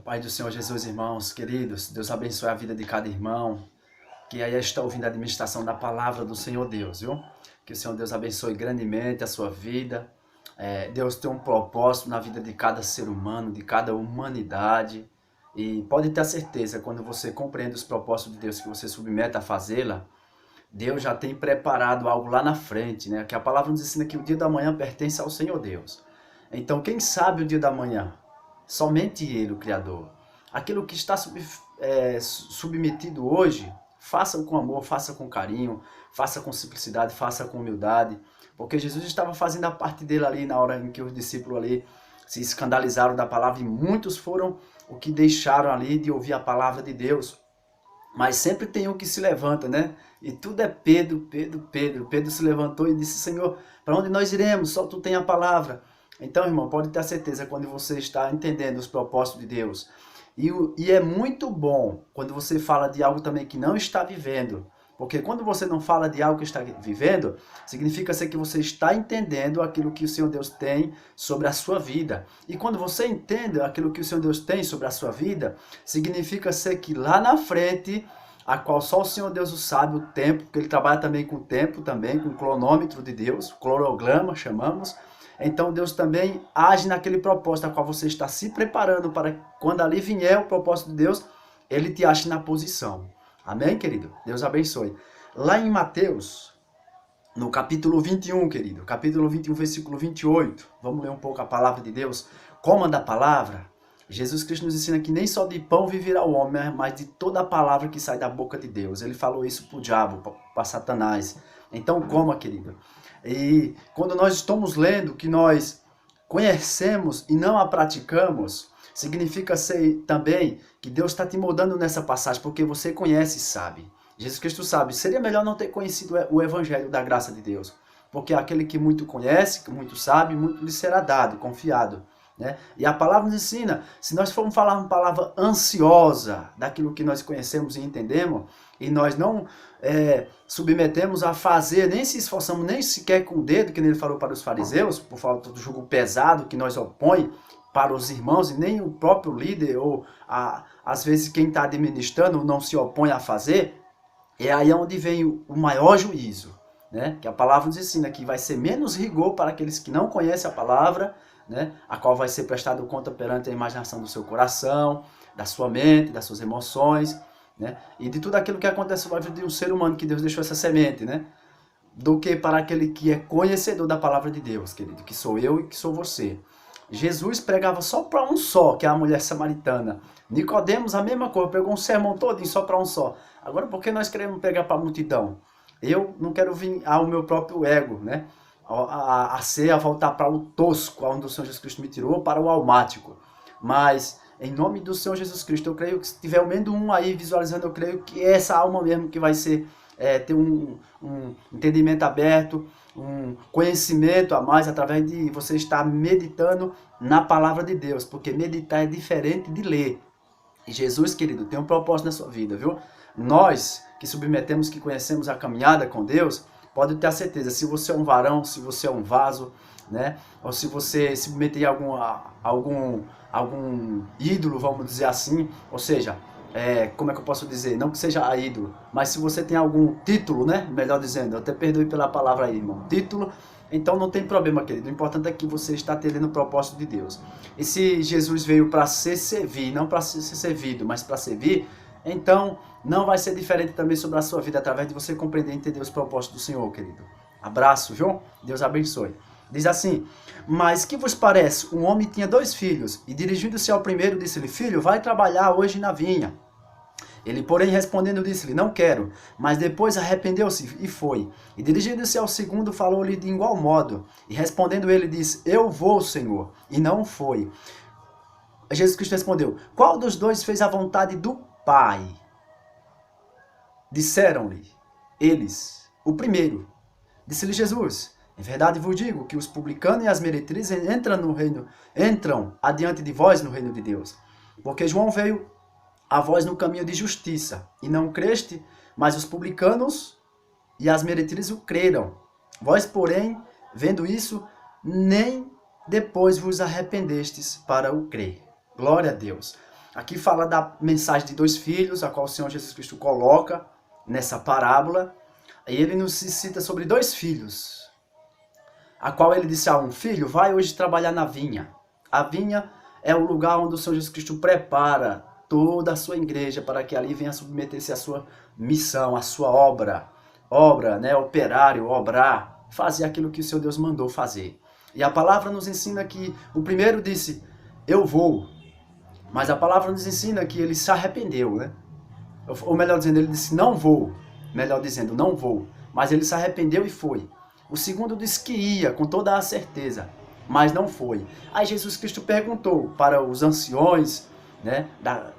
A paz do Senhor Jesus, irmãos, queridos, Deus abençoe a vida de cada irmão que aí está ouvindo a administração da palavra do Senhor Deus, viu? Que o Senhor Deus abençoe grandemente a sua vida. Deus tem um propósito na vida de cada ser humano, de cada humanidade. E pode ter certeza, quando você compreende os propósitos de Deus que você submete a fazê-la, Deus já tem preparado algo lá na frente, né? Que a palavra nos ensina que o dia da manhã pertence ao Senhor Deus. Então, quem sabe o dia da manhã? Somente Ele, o Criador. Aquilo que está submetido hoje, faça com amor, faça com carinho, faça com simplicidade, faça com humildade. Porque Jesus estava fazendo a parte dele ali na hora em que os discípulos ali se escandalizaram da palavra e muitos foram o que deixaram ali de ouvir a palavra de Deus. Mas sempre tem um que se levanta, né? E tudo é Pedro. Pedro se levantou e disse: Senhor, para onde nós iremos? Só tu tem a palavra. Então, irmão, pode ter certeza quando você está entendendo os propósitos de Deus. E é muito bom quando você fala de algo também que não está vivendo. Porque quando você não fala de algo que está vivendo, significa ser que você está entendendo aquilo que o Senhor Deus tem sobre a sua vida. E quando você entende aquilo que o Senhor Deus tem sobre a sua vida, significa ser que lá na frente, a qual só o Senhor Deus o sabe, o tempo, porque Ele trabalha também com o tempo, também com o cronômetro de Deus, cronograma chamamos. Então Deus também age naquele propósito a qual você está se preparando para quando ali vier o propósito de Deus, Ele te ache na posição. Amém, querido? Deus abençoe. Lá em Mateus, no capítulo 21, querido, capítulo 21, versículo 28, vamos ler um pouco a palavra de Deus. Coma da palavra. Jesus Cristo nos ensina que nem só de pão viverá o homem, mas de toda a palavra que sai da boca de Deus. Ele falou isso para o diabo, para Satanás. Então coma, querido. E quando nós estamos lendo que nós conhecemos e não a praticamos, significa ser também que Deus está te moldando nessa passagem, porque você conhece e sabe. Jesus Cristo sabe. Seria melhor não ter conhecido o evangelho da graça de Deus, porque aquele que muito conhece, que muito sabe, muito lhe será dado, confiado. Né? E a palavra nos ensina, se nós formos falar uma palavra ansiosa daquilo que nós conhecemos e entendemos, e nós não submetemos a fazer, nem se esforçamos nem sequer com o dedo, que ele falou para os fariseus, por falta do jugo pesado que nós opõe para os irmãos, e nem o próprio líder, ou às vezes quem está administrando não se opõe a fazer, é aí onde vem o maior juízo. Né? Que a palavra nos ensina que vai ser menos rigor para aqueles que não conhecem a palavra, né? A qual vai ser prestado conta perante a imaginação do seu coração, da sua mente, das suas emoções, né? E de tudo aquilo que acontece na vida de um ser humano que Deus deixou essa semente, né? Do que para aquele que é conhecedor da palavra de Deus, querido, que sou eu e que sou você. Jesus pregava só para um só, que é a mulher samaritana. Nicodemos, a mesma coisa, pregou um sermão todinho só para um só. Agora, por que nós queremos pregar para a multidão? Eu não quero vir ao meu próprio ego, né? A voltar para o tosco, onde o Senhor Jesus Cristo me tirou, para o almático. Mas, em nome do Senhor Jesus Cristo, eu creio que se tiver ao menos um aí visualizando, eu creio que é essa alma mesmo que vai ser, ter um entendimento aberto, um conhecimento a mais, através de você estar meditando na palavra de Deus. Porque meditar é diferente de ler. E Jesus, querido, tem um propósito na sua vida, viu? Nós que submetemos, que conhecemos a caminhada com Deus, pode ter a certeza, se você é um varão, se você é um vaso, né? Ou se você se meter algum ídolo, vamos dizer assim, ou seja, como é que eu posso dizer? Não que seja ídolo, mas se você tem algum título, né? Melhor dizendo, eu até perdoe pela palavra aí, irmão. Título, então não tem problema, querido. O importante é que você está atendendo o propósito de Deus. E se Jesus veio para ser servir, não para ser servido, mas para servir, então não vai ser diferente também sobre a sua vida, através de você compreender e entender os propósitos do Senhor, querido. Abraço, viu? Deus abençoe. Diz assim: mas que vos parece? Um homem tinha 2 filhos, e dirigindo-se ao primeiro, disse-lhe: filho, vai trabalhar hoje na vinha. Ele, porém, respondendo, disse-lhe: não quero. Mas depois arrependeu-se e foi. E dirigindo-se ao segundo, falou-lhe de igual modo. E respondendo ele, disse: eu vou, Senhor. E não foi. Jesus Cristo respondeu: qual dos 2 fez a vontade do Pai? Disseram-lhe eles: o primeiro. Disse-lhe Jesus: em verdade vos digo que os publicanos e as meretrizes entram adiante de vós no reino de Deus. Porque João veio a vós no caminho de justiça, e não creste, mas os publicanos e as meretrizes o creram. Vós, porém, vendo isso, nem depois vos arrependestes para o crer. Glória a Deus. Aqui fala da mensagem de 2 filhos, a qual o Senhor Jesus Cristo coloca nessa parábola. E ele nos cita sobre 2 filhos, a qual ele disse a um filho, vai hoje trabalhar na vinha. A vinha é o lugar onde o Senhor Jesus Cristo prepara toda a sua igreja para que ali venha submeter-se à sua missão, à sua obra. Obra, né, operário, obrar, fazer aquilo que o Senhor Deus mandou fazer. E a palavra nos ensina que o primeiro disse, eu vou. Mas a palavra nos ensina que ele se arrependeu, né? Ou melhor dizendo, ele disse, não vou. Melhor dizendo, não vou. Mas ele se arrependeu e foi. O segundo disse que ia, com toda a certeza, mas não foi. Aí Jesus Cristo perguntou para os anciões, né,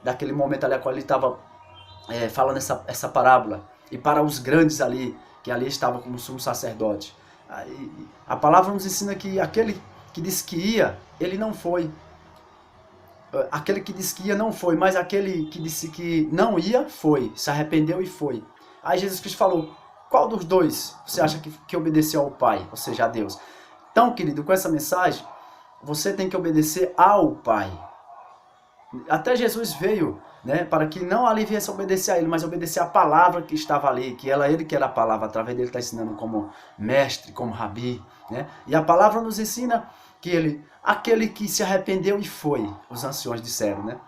daquele momento ali a qual ele estava falando essa parábola, e para os grandes ali, que ali estavam como sumo sacerdote. Aí, a palavra nos ensina que aquele que disse que ia, ele não foi. Aquele que disse que ia não foi, mas aquele que disse que não ia, foi. Se arrependeu e foi. Aí Jesus Cristo falou, qual dos dois você acha que obedeceu ao Pai, ou seja, a Deus? Então, querido, com essa mensagem, você tem que obedecer ao Pai. Até Jesus veio, né, para que não ali viesse a obedecer a ele, mas obedecer a palavra que estava ali, que era ele que era a palavra, através dele está ensinando como mestre, como rabi, né? E a palavra nos ensina que aquele que se arrependeu e foi, os anciões disseram, né?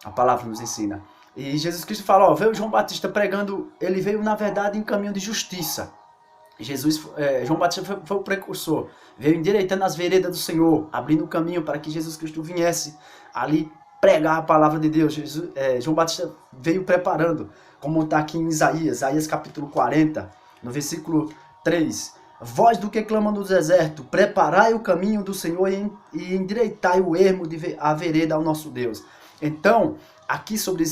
A palavra nos ensina. E Jesus Cristo fala, ó, veio João Batista pregando, ele veio na verdade em caminho de justiça. João Batista foi o precursor, veio endireitando as veredas do Senhor, abrindo o caminho para que Jesus Cristo viesse ali pregar a palavra de Deus. João Batista veio preparando, como está aqui em Isaías capítulo 40, no versículo 3. Vós do que clamam no deserto, preparai o caminho do Senhor e endireitai o ermo a vereda ao nosso Deus. Então, aqui sobre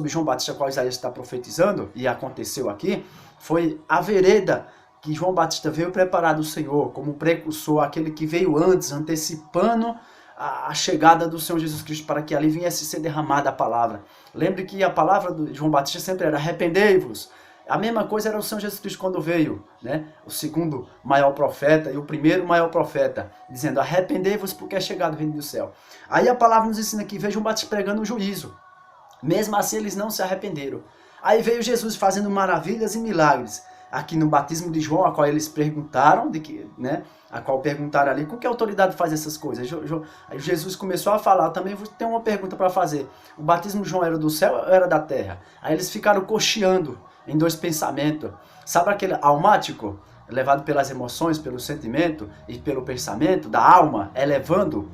João Batista, qual Isaías está profetizando, e aconteceu aqui, foi a vereda que João Batista veio preparar do Senhor, como precursor, aquele que veio antes, antecipando a chegada do Senhor Jesus Cristo, para que ali viesse ser derramada a palavra. Lembre que a palavra de João Batista sempre era, arrependei-vos. A mesma coisa era o Senhor Jesus Cristo quando veio, né? O segundo maior profeta e o primeiro maior profeta, dizendo, arrependei-vos porque é chegado o reino do céu. Aí a palavra nos ensina que veio João Batista pregando o juízo. Mesmo assim eles não se arrependeram. Aí veio Jesus fazendo maravilhas e milagres. Aqui no batismo de João, a qual eles perguntaram, né? A qual perguntaram ali, com que autoridade faz essas coisas? Jesus começou a falar, também tem uma pergunta para fazer. O batismo de João era do céu ou era da terra? Aí eles ficaram cocheando em 2 pensamentos. Sabe aquele almático, levado pelas emoções, pelo sentimento e pelo pensamento da alma, elevando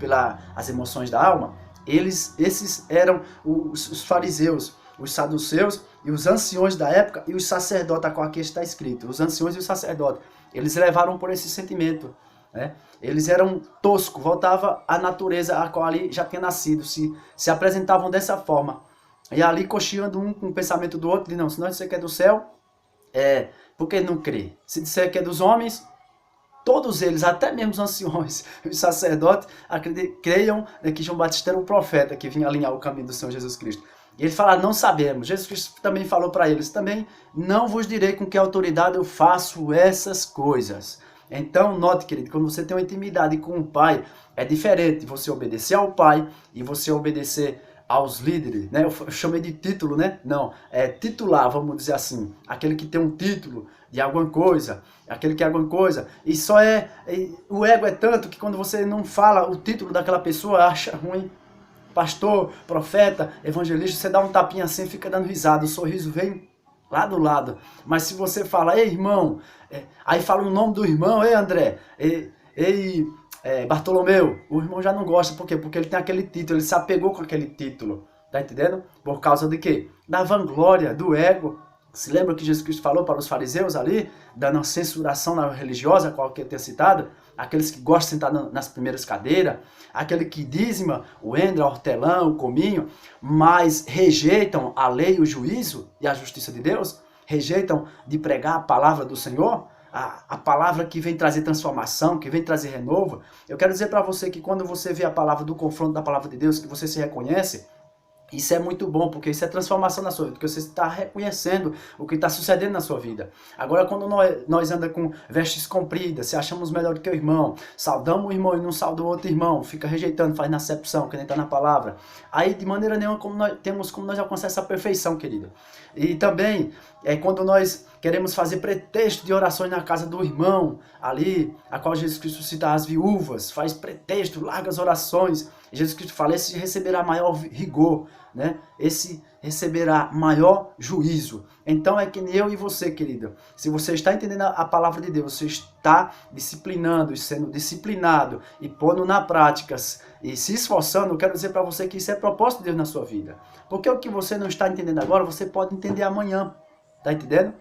as emoções da alma? Esses eram os fariseus, os saduceus e os anciões da época e os sacerdotes, a qual aqui está escrito. Os anciões e os sacerdotes, eles levaram por esse sentimento, né? Eles eram toscos, voltava à natureza a qual ali já tinha nascido, se apresentavam dessa forma. E ali cocheando um com o pensamento do outro, não, se não disser que é do céu, por que não crê? Se disser que é dos homens, todos eles, até mesmo os anciões, os sacerdotes, creiam que João Batista era o profeta que vinha alinhar o caminho do Senhor Jesus Cristo. E eles falaram, não sabemos. Jesus Cristo também falou para eles, também não vos direi com que autoridade eu faço essas coisas. Então, note, querido, quando você tem uma intimidade com o Pai, é diferente você obedecer ao Pai e você obedecer aos líderes, né? Eu chamei de título, né? Não, é titular, vamos dizer assim. Aquele que tem um título de alguma coisa, aquele que é alguma coisa. E o ego é tanto que quando você não fala o título daquela pessoa, acha ruim. Pastor, profeta, evangelista, você dá um tapinha assim e fica dando risada. O sorriso vem lá do lado. Mas se você fala, ei, irmão, aí fala o nome do irmão, ei, André, ei, Bartolomeu, o irmão já não gosta. Por quê? Porque ele tem aquele título, ele se apegou com aquele título. Tá entendendo? Por causa de quê? Da vanglória, do ego. Se lembra que Jesus Cristo falou para os fariseus ali, dando uma censuração na religiosa, qual que eu tenha citado? Aqueles que gostam de sentar nas primeiras cadeiras, aquele que dizima o endra, o hortelã, o cominho, mas rejeitam a lei, o juízo e a justiça de Deus, rejeitam de pregar a palavra do Senhor, a palavra que vem trazer transformação, que vem trazer renovo. Eu quero dizer para você que quando você vê a palavra do confronto da palavra de Deus, que você se reconhece, Isso é muito bom, porque isso é transformação na sua vida, porque você está reconhecendo o que está sucedendo na sua vida. Agora, quando nós andamos com vestes compridas, se achamos melhor do que o irmão, saudamos o irmão e não sauda o outro irmão, fica rejeitando, faz acepção, que nem está na palavra, aí de maneira nenhuma temos como nós alcançar essa perfeição, querido. E também, quando nós queremos fazer pretexto de orações na casa do irmão, ali, a qual Jesus Cristo cita as viúvas, faz pretexto, larga as orações, Jesus Cristo fala, esse receberá maior rigor, né? Esse receberá maior juízo. Então é que nem eu e você, querido. Se você está entendendo a palavra de Deus, você está disciplinando e sendo disciplinado e pondo na prática e se esforçando, eu quero dizer para você que isso é propósito de Deus na sua vida. Porque o que você não está entendendo agora, você pode entender amanhã. Tá entendendo?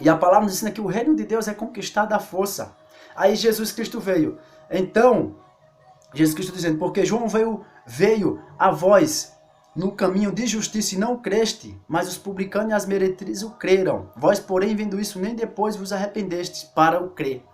E a palavra nos ensina que o reino de Deus é conquistado à força. Aí Jesus Cristo veio. Então, Jesus Cristo dizendo, porque João veio a vós no caminho de justiça e não creste, mas os publicanos e as meretrizes o creram. Vós, porém, vendo isso, nem depois vos arrependestes para o crer.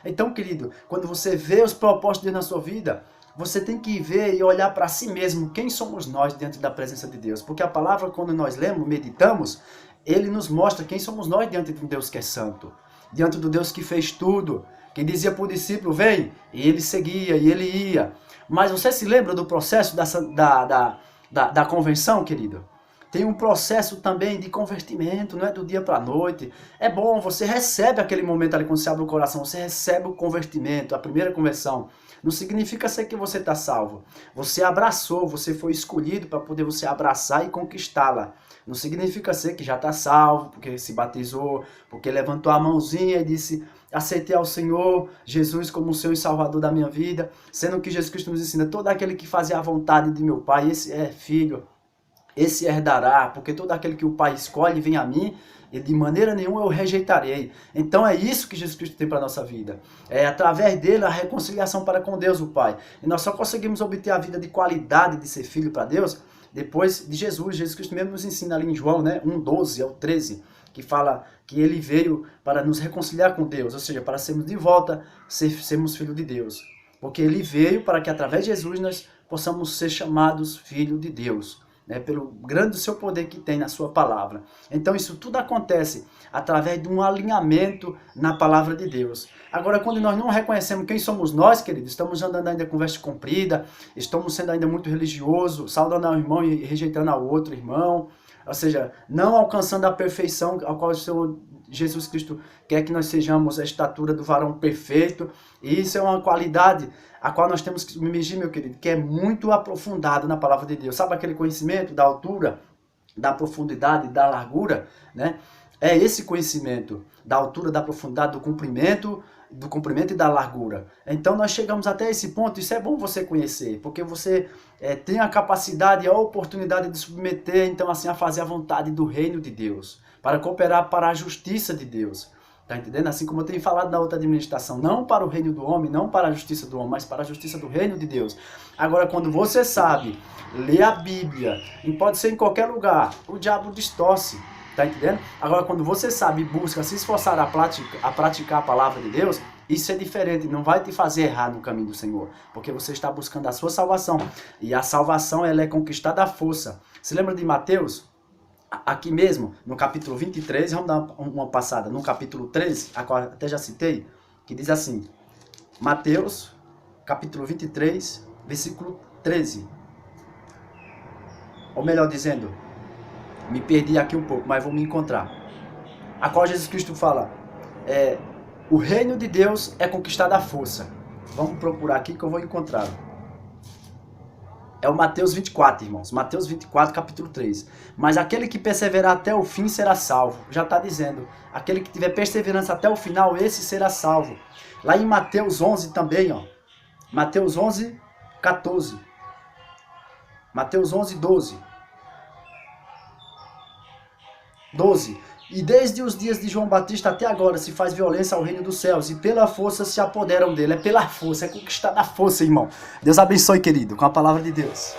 Então, querido, quando você vê os propósitos de Deus na sua vida, você tem que ver e olhar para si mesmo quem somos nós diante da presença de Deus. Porque a palavra, quando nós lemos, meditamos, ele nos mostra quem somos nós diante de um Deus que é santo. Diante do Deus que fez tudo, que dizia para o discípulo, vem, e ele seguia, e ele ia. Mas você se lembra do processo da convenção, querido? Tem um processo também de convertimento, não é do dia para a noite. É bom, você recebe aquele momento ali quando você abre o coração, você recebe o convertimento, a primeira conversão. Não significa ser que você está salvo. Você abraçou, você foi escolhido para poder você abraçar e conquistá-la. Não significa ser que já está salvo, porque se batizou, porque levantou a mãozinha e disse, aceitei ao Senhor Jesus como o Senhor e Salvador da minha vida. Sendo que Jesus Cristo nos ensina, todo aquele que fazia a vontade de meu Pai, esse é filho, esse herdará, porque todo aquele que o Pai escolhe vem a mim, e de maneira nenhuma eu rejeitarei. Então é isso que Jesus Cristo tem para a nossa vida. É através dele a reconciliação para com Deus, o Pai. E nós só conseguimos obter a vida de qualidade de ser filho para Deus depois de Jesus. Jesus Cristo mesmo nos ensina ali em João, né, 1:12 ao 13, que fala que ele veio para nos reconciliar com Deus, ou seja, para sermos de volta, sermos filhos de Deus. Porque ele veio para que através de Jesus nós possamos ser chamados filhos de Deus. Né, pelo grande do seu poder que tem na sua palavra. Então isso tudo acontece através de um alinhamento na palavra de Deus. Agora, quando nós não reconhecemos quem somos nós, queridos, estamos andando ainda com veste comprida, estamos sendo ainda muito religiosos, saudando ao irmão e rejeitando ao outro irmão, ou seja, não alcançando a perfeição ao qual o Senhor Jesus Cristo quer que nós sejamos a estatura do varão perfeito. E isso é uma qualidade a qual nós temos que medir, meu querido, que é muito aprofundado na palavra de Deus. Sabe aquele conhecimento da altura, da profundidade, da largura, né? É esse conhecimento da altura, da profundidade, do comprimento e da largura. Então nós chegamos até esse ponto. Isso é bom você conhecer, porque você tem a capacidade e a oportunidade de submeter, então assim, a fazer a vontade do reino de Deus, para cooperar para a justiça de Deus. Tá entendendo? Assim como eu tenho falado na outra administração, não para o reino do homem, não para a justiça do homem, mas para a justiça do reino de Deus. Agora, quando você sabe ler a Bíblia, e pode ser em qualquer lugar, o diabo distorce. Tá entendendo? Agora, quando você sabe e busca se esforçar a praticar a palavra de Deus, isso é diferente, não vai te fazer errar no caminho do Senhor, porque você está buscando a sua salvação. E a salvação, ela é conquistada à força. Você lembra de Mateus? Aqui mesmo, no capítulo 23, vamos dar uma passada, no capítulo 13, a qual até já citei, que diz assim, Mateus, capítulo 23, versículo 13. Ou melhor dizendo, me perdi aqui um pouco, mas vou me encontrar. A qual Jesus Cristo fala, o reino de Deus é conquistado à força. Vamos procurar aqui que eu vou encontrá-lo. É o Mateus 24, irmãos. Mateus 24, capítulo 3. Mas aquele que perseverar até o fim será salvo. Já está dizendo. Aquele que tiver perseverança até o final, esse será salvo. Lá em Mateus 11 também, ó. Mateus 11, 14. Mateus 11, 12. 12. E desde os dias de João Batista até agora se faz violência ao reino dos céus e pela força se apoderam dele. É pela força, é conquistada a força, irmão. Deus abençoe, querido, com a palavra de Deus.